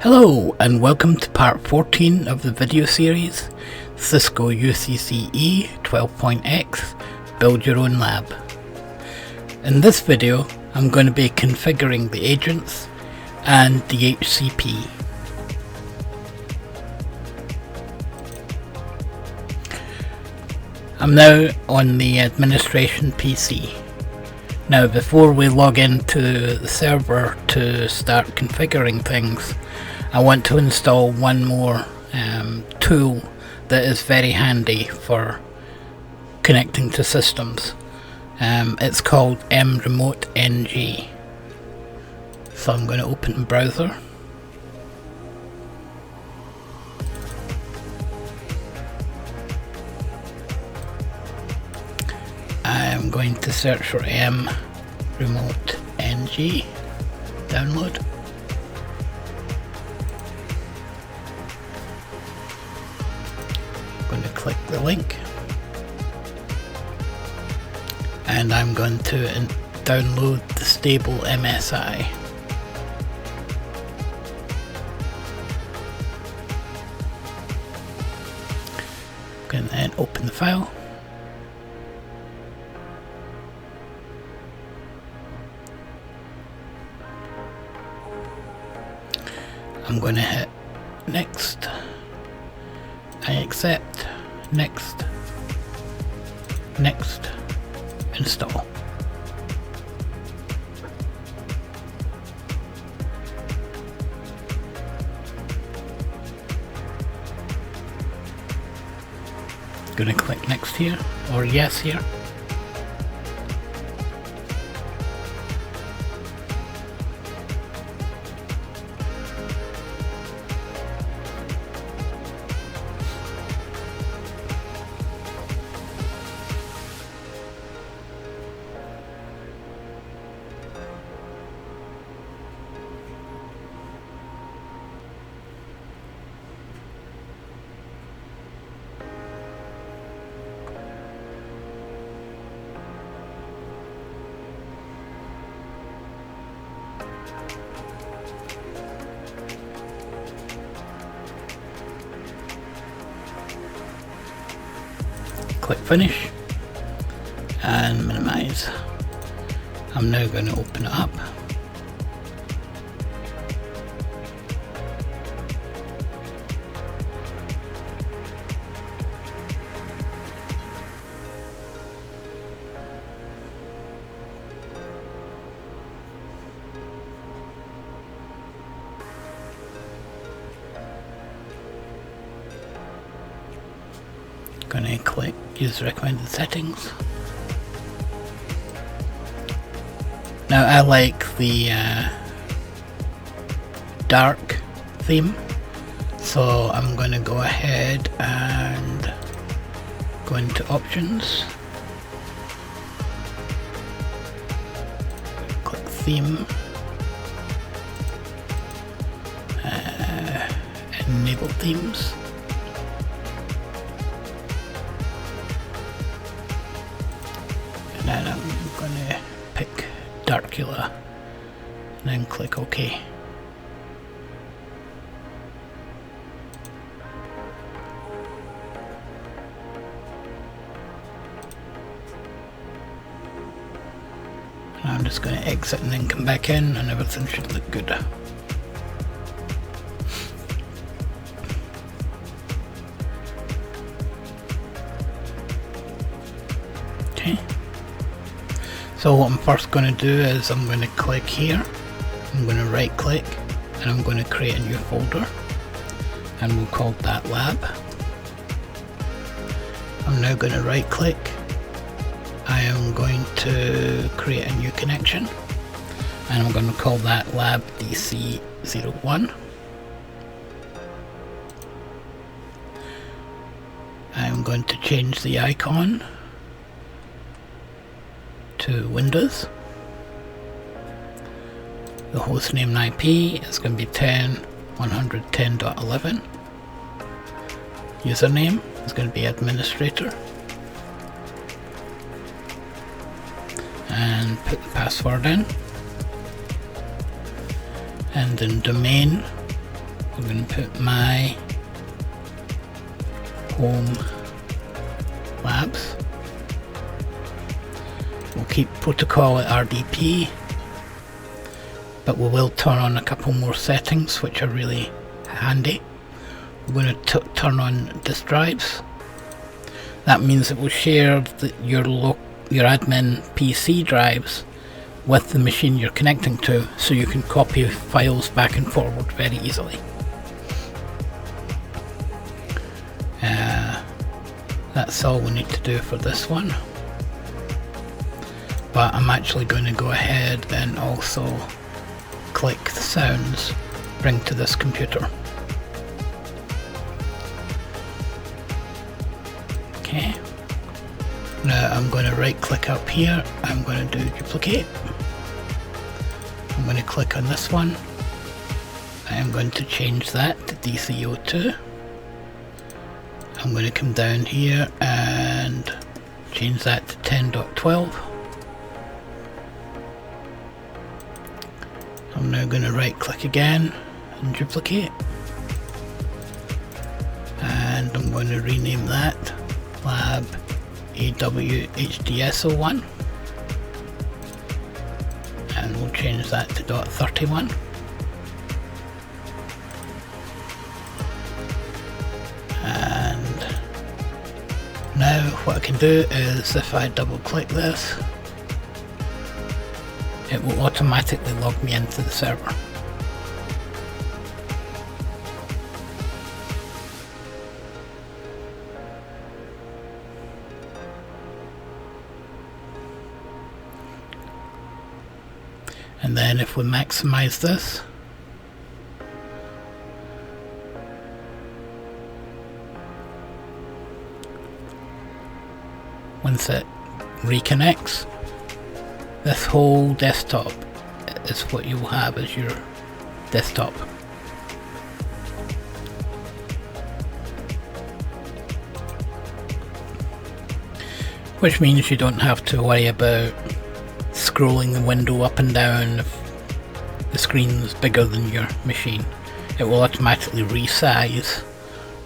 Hello and welcome to part 14 of the video series Cisco UCCE 12.X Build Your Own Lab. In this video I'm going to be configuring the Agents and DHCP. I'm now on the administration PC. Now before we log into the server to start configuring things, I want to install one more tool that is very handy for connecting to systems. It's called mRemote NG. So I'm going to open the browser. I'm going to search for mRemote NG, download. I'm going to click the link and I'm going to download the stable MSI. I'm going to then open the file. I'm going to hit next, I accept, next, install. Going to click next here, or yes here. Click finish and minimize. I'm now going to open it up. Going to click use recommended settings. Now I like the dark theme, so I'm going to go ahead and go into options, click theme, enable themes. And I'm going to pick Darkula and then click OK. And I'm just going to exit and then come back in and everything should look good. Okay. So what I'm first going to do is I'm going to click here, I'm going to right click and I'm going to create a new folder and we'll call that lab. I'm now going to right click, I am going to create a new connection and I'm going to call that lab DC01. I'm going to change the icon to Windows. The hostname and IP is going to be 10.110.11. Username is going to be administrator. And put the password in. And in domain We're going to put my home labs. We'll keep protocol at RDP, but we will turn on a couple more settings which are really handy. We're going to turn on disk drives. That means it will share your admin PC drives with the machine you're connecting to, so you can copy files back and forward very easily. That's all we need to do for this one. But I'm actually going to go ahead and also click the sounds bring to this computer. Okay. Now I'm going to right click up here. I'm going to do duplicate. I'm going to click on this one. I am going to change that to DC02. I'm going to come down here and change that to 10.12. I'm now going to right click again and duplicate, and I'm going to rename that lab AWHDS01, and we'll change that to .31. And now what I can do is, if I double click this, it will automatically log me into the server. And then if we maximize this, once it reconnects, this whole desktop is what you'll have as your desktop. Which means you don't have to worry about scrolling the window up and down if the screen is bigger than your machine. It will automatically resize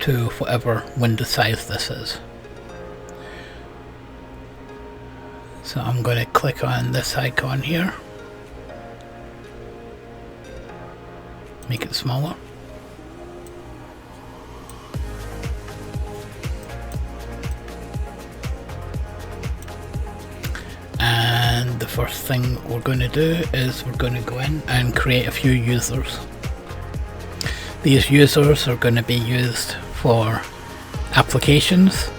to whatever window size this is. So I'm going to click on this icon here, make it smaller, and the first thing we're going to do is we're going to go in and create a few users. These users are going to be used for applications.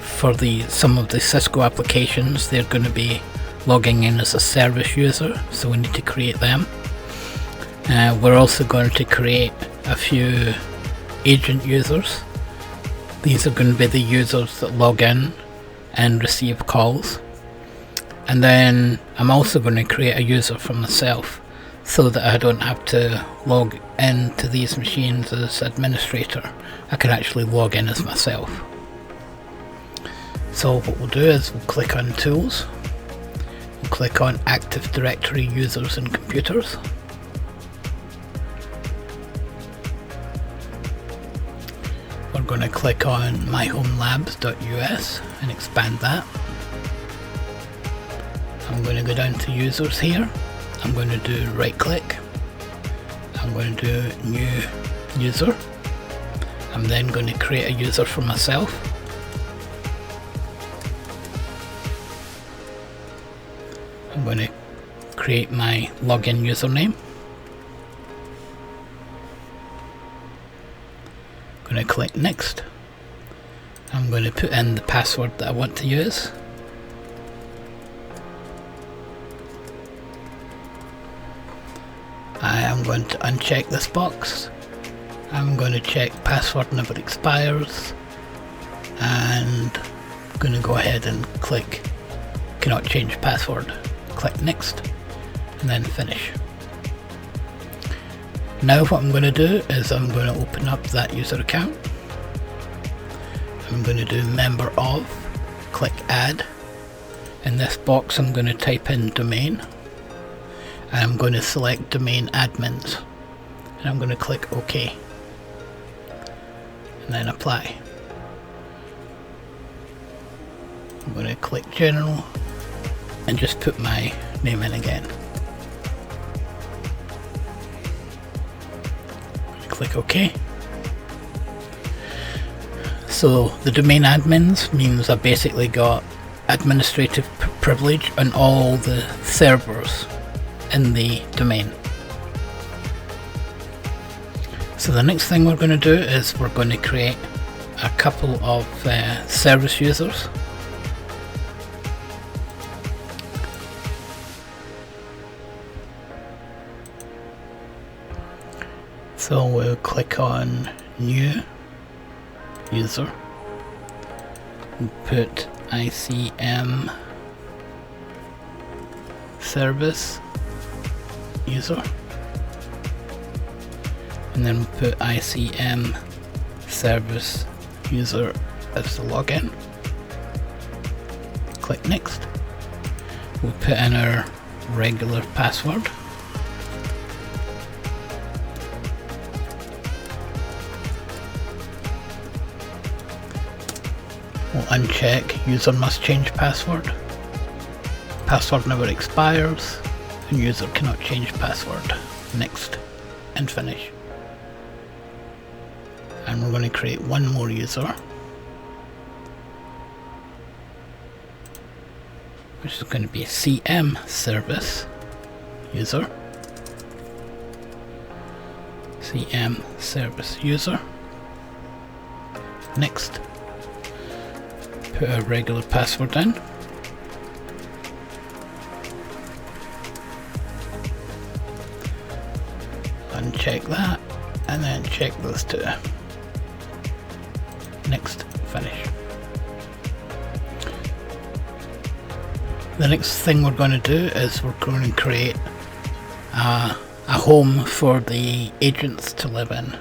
For some of the Cisco applications, they're going to be logging in as a service user, so we need to create them. We're also going to create a few agent users. These are going to be the users that log in and receive calls. And then I'm also going to create a user for myself, so that I don't have to log into these machines as administrator. I can actually log in as myself. So what we'll do is we'll click on Tools, we'll click on Active Directory Users and Computers. We're going to click on myhomelabs.us and expand that. I'm going to go down to Users here. I'm going to do right click. I'm going to do New User. I'm then going to create a user for myself. I'm going to create my login username. I'm going to click Next. I'm going to put in the password that I want to use. I am going to uncheck this box. I'm going to check password never expires, and I'm going to go ahead and click cannot change password. Click Next and then Finish. Now what I'm going to do is I'm going to open up that user account. I'm going to do member of, click Add. In this box I'm going to type in domain, and I'm going to select domain admins, and I'm going to click OK. and then apply. I'm going to click general and just put my name in again. Click OK. So the domain admins means I basically got administrative privilege on all the servers in the domain. So the next thing we're going to do is we're going to create a couple of service users. So we'll click on new user, we'll put ICM service user, and then we'll put ICM service user as the login. Click next. We'll put in our regular password. We'll uncheck user must change password. Password never expires and user cannot change password. Next and finish. And we're going to create one more user, which is going to be CM service user. CM service user. Next. Put a regular password in. Uncheck that and then check those two. Next, finish. The next thing we're going to do is we're going to create a home for the agents to live in.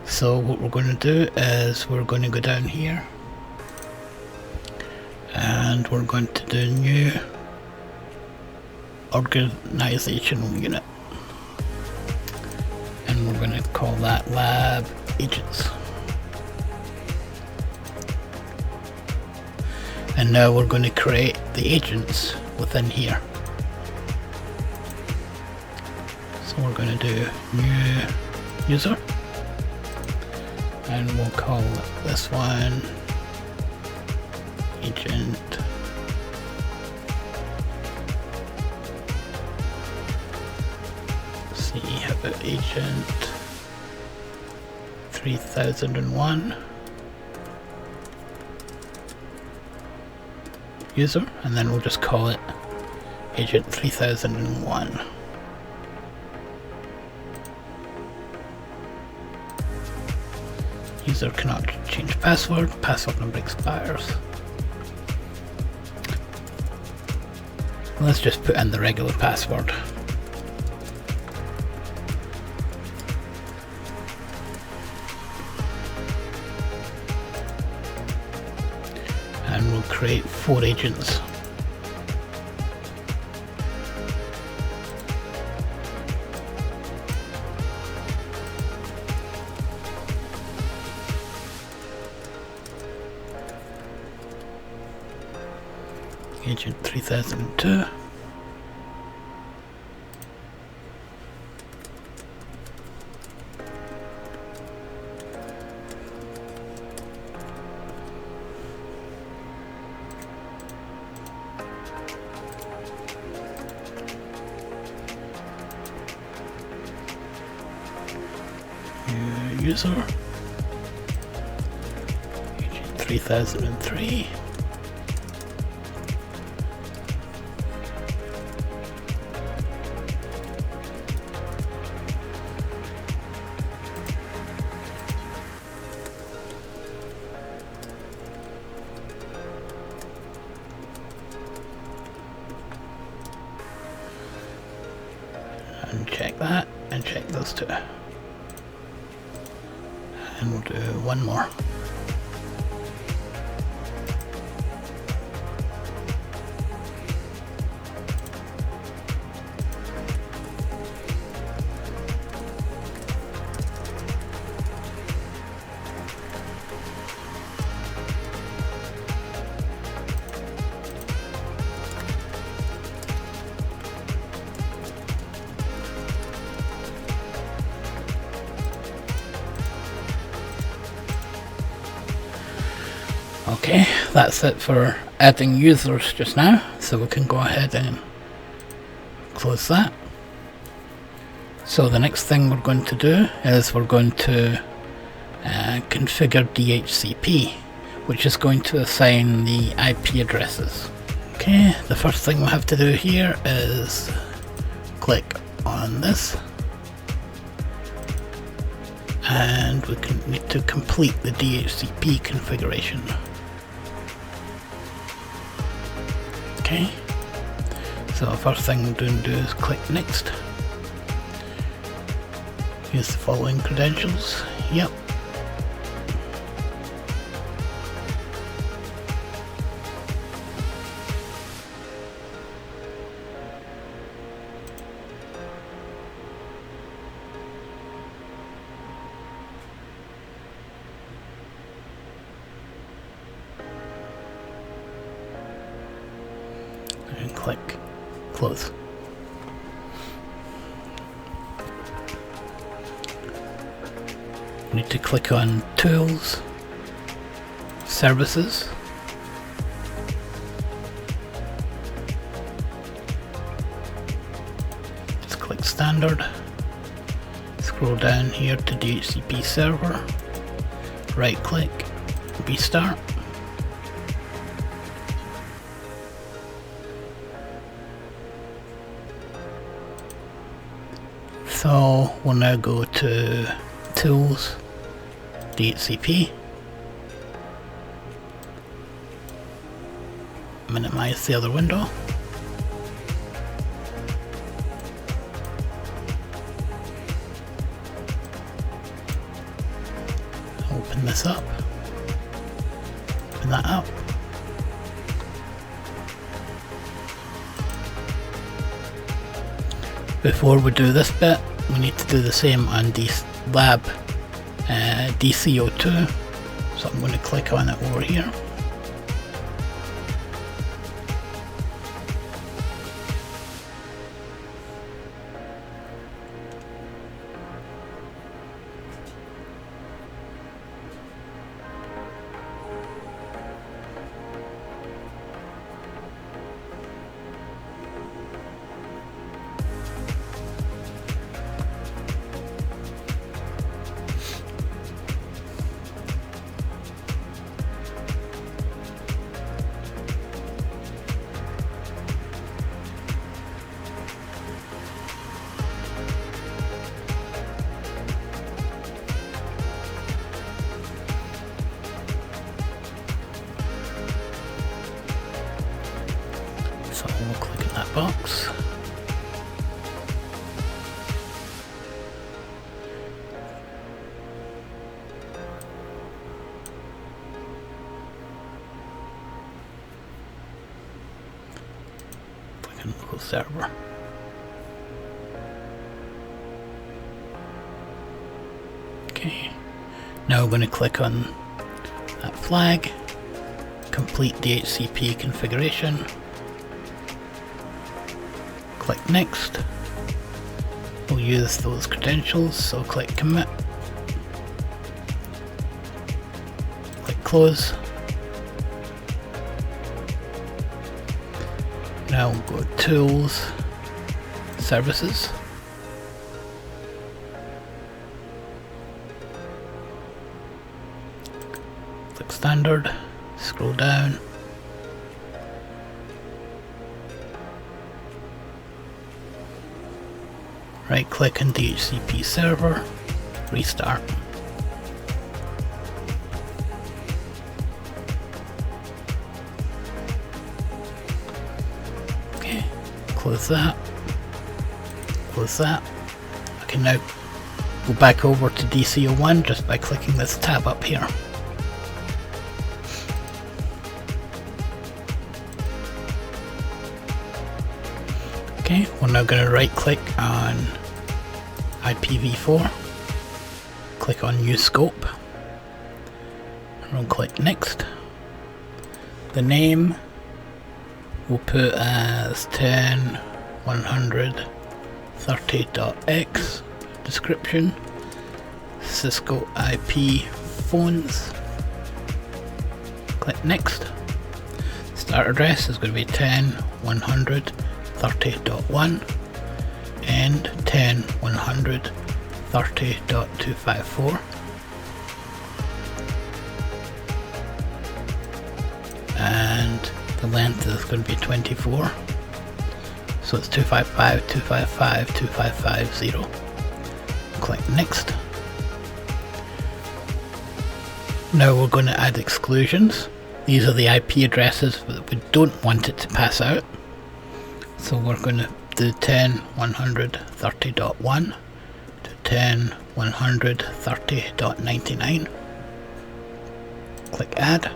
So what we're going to do is we're going to go down here and we're going to do new organizational unit, and we're going to call that lab agents. And now we're going to create the agents within here. So we're going to do new user, and we'll call this one agent how about agent 3001 user, and then we'll just call it agent 3001. User cannot change password, password number expires. Let's just put in the regular password. And we'll create 4 agents. Agent 3002. New user. Agent 3003. Uncheck that and check those two. And we'll do one more. Okay, that's it for adding users just now, so we can go ahead and close that. So the next thing we're going to do is we're going to configure DHCP, which is going to assign the IP addresses. Okay, the first thing we have to do here is click on this, and we need to complete the DHCP configuration. Okay, so the first thing we're going to do is click next. Use the following credentials. Yep. And click close. We need to click on Tools, Services, just click Standard, scroll down here to DHCP Server, right click, Restart. So we'll now go to Tools, DHCP, minimize the other window, open this up, open that up. Before we do this bit, we need to do the same on lab DCO2, so I'm going to click on it over here. So we'll click in that box. Click on local server. Okay. Now we're going to click on that flag, complete DHCP configuration. Click next. We'll use those credentials, so click commit. Click close. Now we'll go Tools, Services. Click Standard, scroll down. Right click on DHCP server, restart. Okay, close that, close that. I can now go back over to DCO1 just by clicking this tab up here. Okay, we're now going to right click on IPv4, click on New Scope, and we'll click Next. The name we'll put as 10.130.x, description, Cisco IP phones, Click next. Start address is going to be 10.130.1 and 10.130.254. And the length is going to be 24. So it's 255, 255, 2550. Click next. Now we're going to add exclusions. These are the IP addresses that we don't want it to pass out. So we're going to do 10.130.1 to 10.130.99. Click add.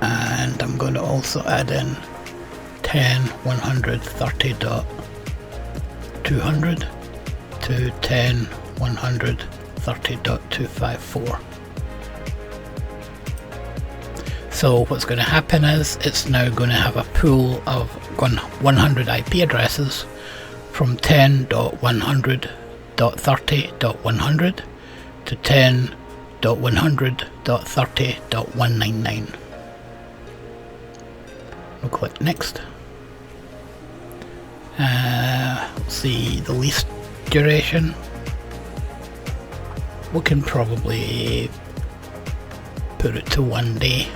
And I'm going to also add in 10.130.200 to 10.130.254. So what's going to happen is it's now going to have a pool of 100 IP addresses from 10.100.30.100 to 10.100.30.199. We'll click next. See the least duration. We can probably put it to 1 day.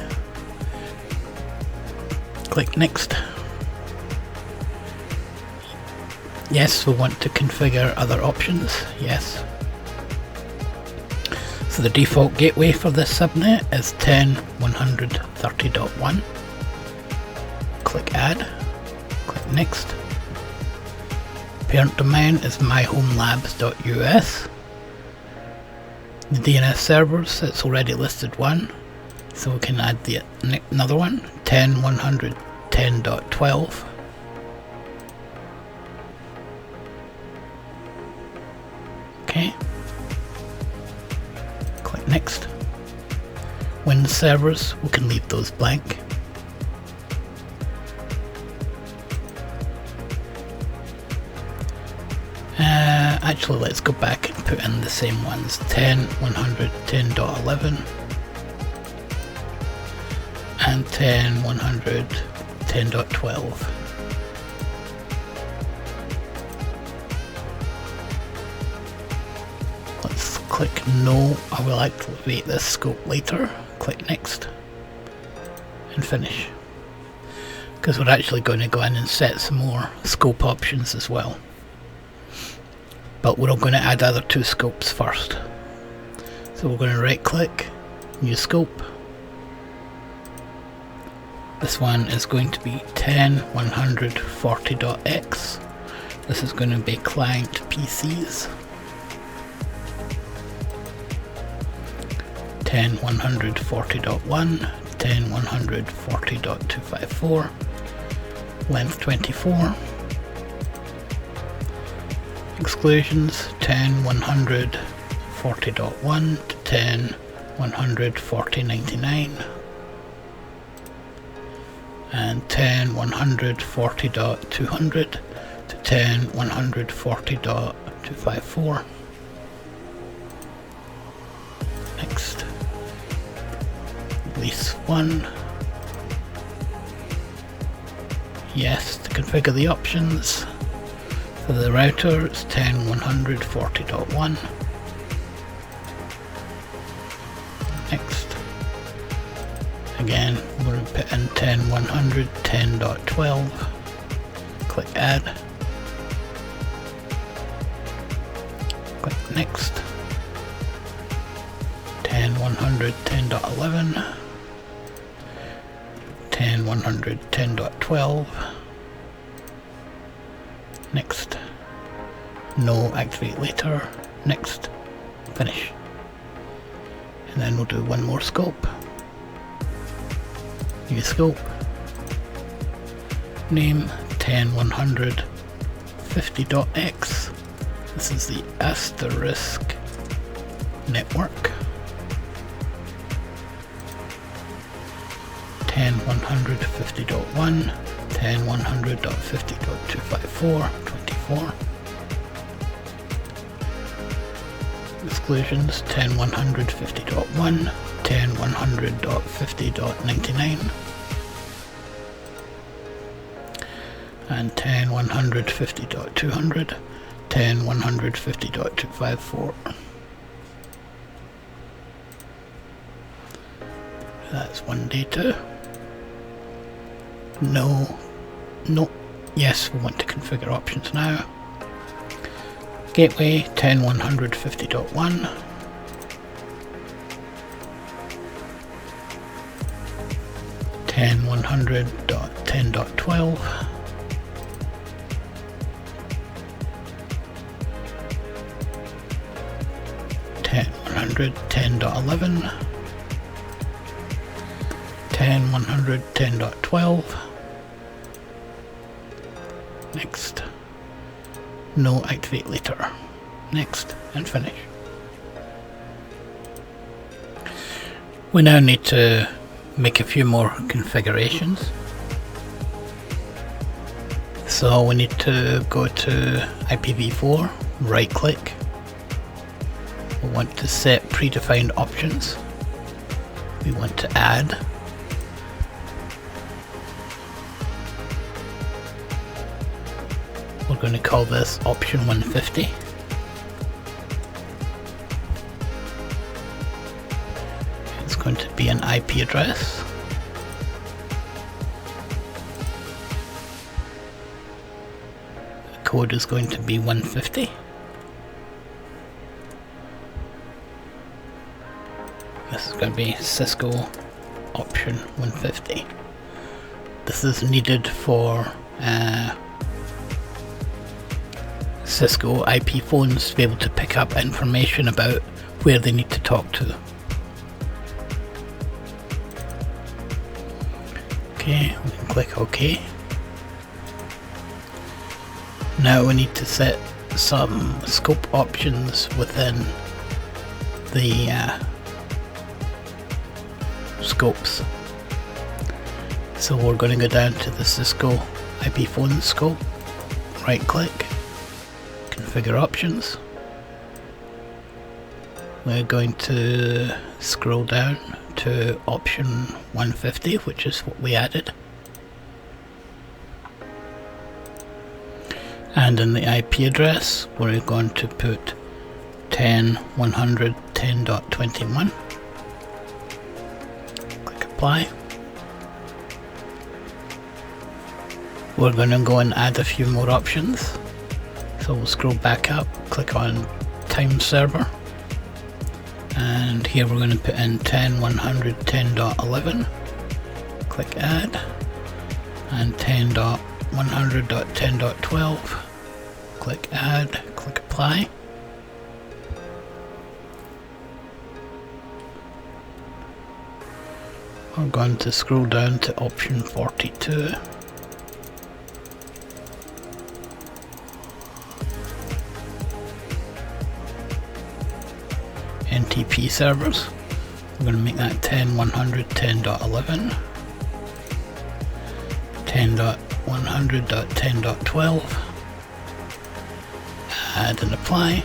Click next. Yes, we want to configure other options. Yes. So the default gateway for this subnet is 10.130.1. Click add. Click next. Parent domain is myhomelabs.us. The DNS servers, it's already listed one, so we can add another one, 10.110.12. Okay. Click next. Windows servers, we can leave those blank. Actually, let's go back and put in the same ones, 10.110.11 and 10.110.12. Let's click no, I will activate this scope later. Click next and finish, because we're actually going to go in and set some more scope options as well. But we're going to add other two scopes first. So we're going to right click, new scope. This one is going to be 10.140.x. This is going to be client PCs. 10.140.1, 10.140.254, length 24. Exclusions 10.140.1 to 10.140.99 and 10.140.200 to 10.140.254. Next, release 1. Yes, to configure the options. For the router, it's 10.140.1. Next. Again, we're going to put in 10.110.12. Click add. Click next. 10.110.11. 10.110.12. Next. No, activate later. Next. Finish. And then we'll do one more scope. New scope. Name 10.150.x. This is the asterisk network. 10.150.1, 10.100.50.254, 24. Exclusions 10.150.1, 10.100.50.99 and 10.150.200, 10.150.254. That's one data. No, yes, we want to configure options now. Gateway 10.150.1, 10.100.10.12, 10.100.10.11, 10.100.10.12. Next. No, activate later. Next, and finish. We now need to make a few more configurations. So we need to go to IPv4, right click. We want to set predefined options. We want to add. We're going to call this option 150. It's going to be an IP address. The code is going to be 150. This is going to be Cisco option 150. This is needed for Cisco IP phones to be able to pick up information about where they need to talk to. Okay, we can click OK. Now we need to set some scope options within the scopes. So we're going to go down to the Cisco IP phone scope, right click, configure options. We're going to scroll down to option 150, which is what we added. And in the IP address, we're going to put 10.100.10.21. Click apply. We're going to go and add a few more options. So we'll scroll back up, click on time server, and here we're going to put in 10.100.10.11, click add, and 10.100.10.12, click add, click apply. We're going to scroll down to option 42. NTP servers. We're going to make that 10.100.10.11, 10.100.10.12, add and apply.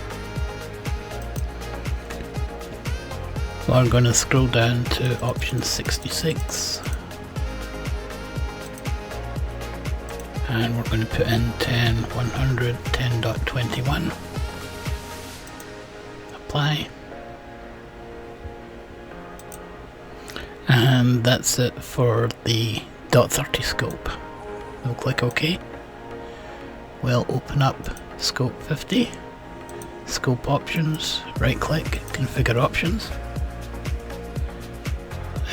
We're going to scroll down to option 66 and we're going to put in 10.100.10.21, apply. And that's it for the .30 scope. We'll click OK. We'll open up scope 50, scope options, right click, configure options.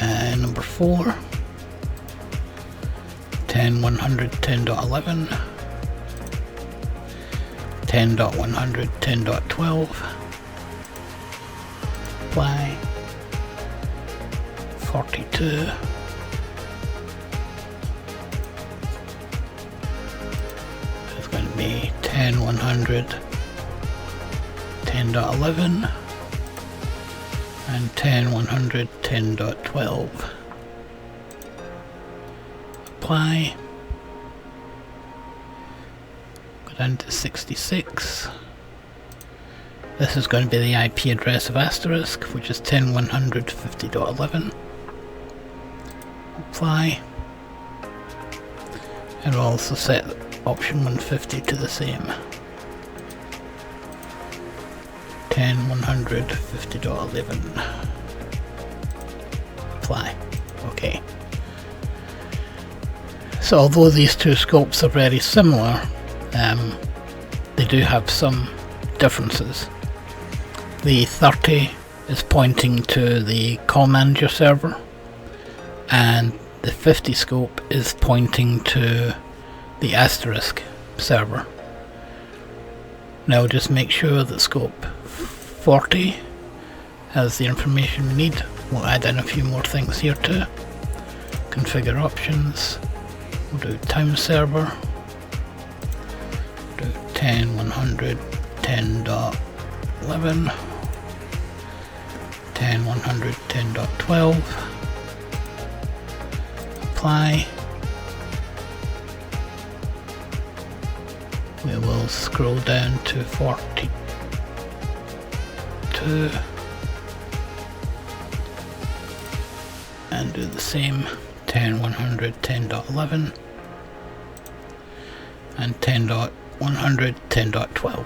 Number 4, 10.100.10.11, 10.100.10.12, apply. 42. It's going to be 10.100.10.11 and 10.100.10.12. Apply. Go down to 66. This is going to be the IP address of asterisk, which is 10.150.11. Apply. And we'll also set option 150 to the same. 10.150.11. Apply. Okay. So although these two scopes are very similar, they do have some differences. The 30 is pointing to the call manager server, and the 50 scope is pointing to the asterisk server. Now just make sure that scope 40 has the information we need. We'll add in a few more things here too. Configure options. We'll do time server. Do 10.100, 10.11, 10.100, 10.12. Apply. We will scroll down to 42 and do the same. 10.100, 10.11 and 10.100, 10.12.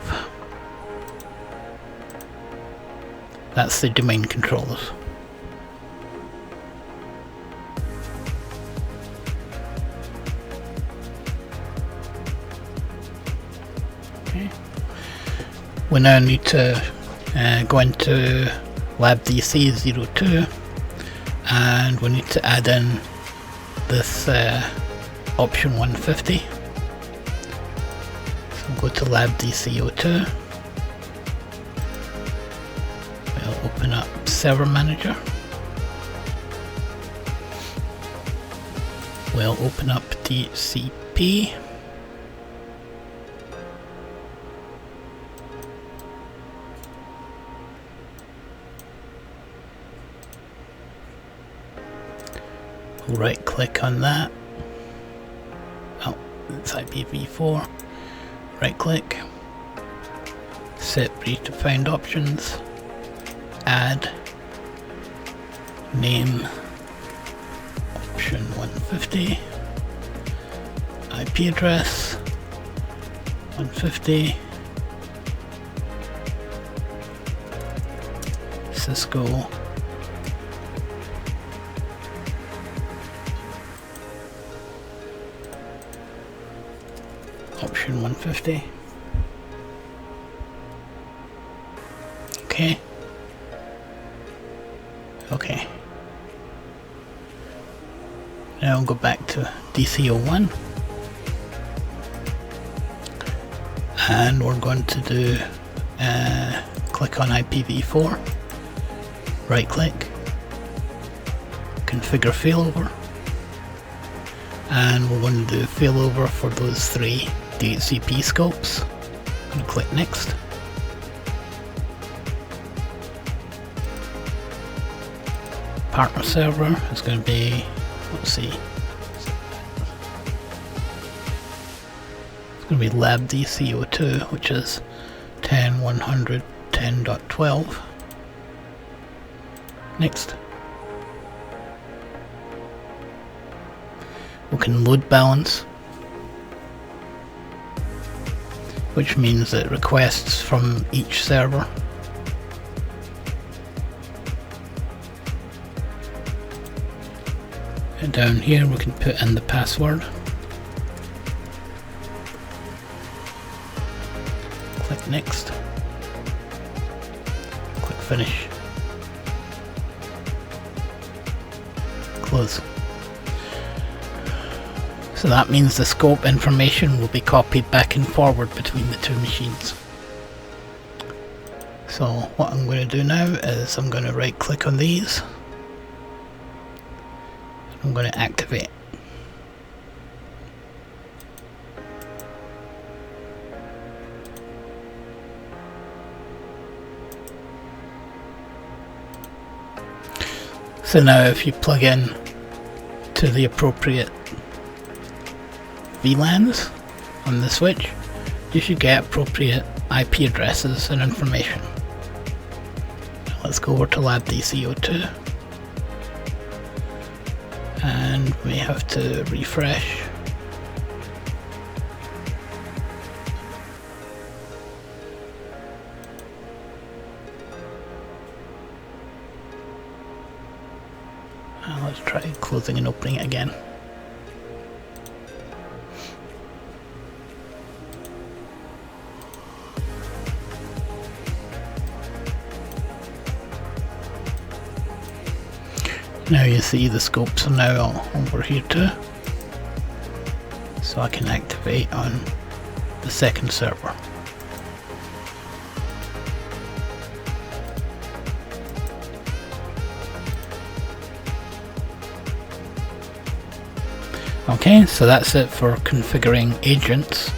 That's the domain controllers. Okay. We now need to go into labdc02, and we need to add in this option 150. So go to labdc02. We'll open up Server Manager. We'll open up DHCP. We'll right click on that. Oh, it's IPv4. Right click. Set predefined options. Add. Name. Option 150. IP address. 150. Cisco. Option 150. Okay. Okay. Now we'll go back to DC01. And we're going to do click on IPv4. Right click. Configure failover. And we're going to do failover for those three DHCP scopes. I'm going to click next. Partner server is going to be, let's see, it's going to be labdc02, which is 10.100, 10.12. Next. We can load balance, which means that requests from each server. And down here we can put in the password. Click next. Click finish. Close. So that means the scope information will be copied back and forward between the two machines. So what I'm going to do now is I'm going to right click on these. I'm going to activate. So now if you plug in to the appropriate VLANs on the switch, you should get appropriate IP addresses and information. Let's go over to lab DCO2. And we have to refresh. And let's try closing and opening it again. Now you see the scopes are now over here too, so I can activate on the second server. Okay, so that's it for configuring agents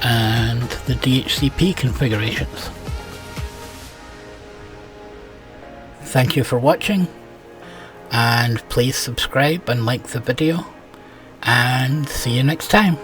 and the DHCP configurations. Thank you for watching, and please subscribe and like the video, and see you next time.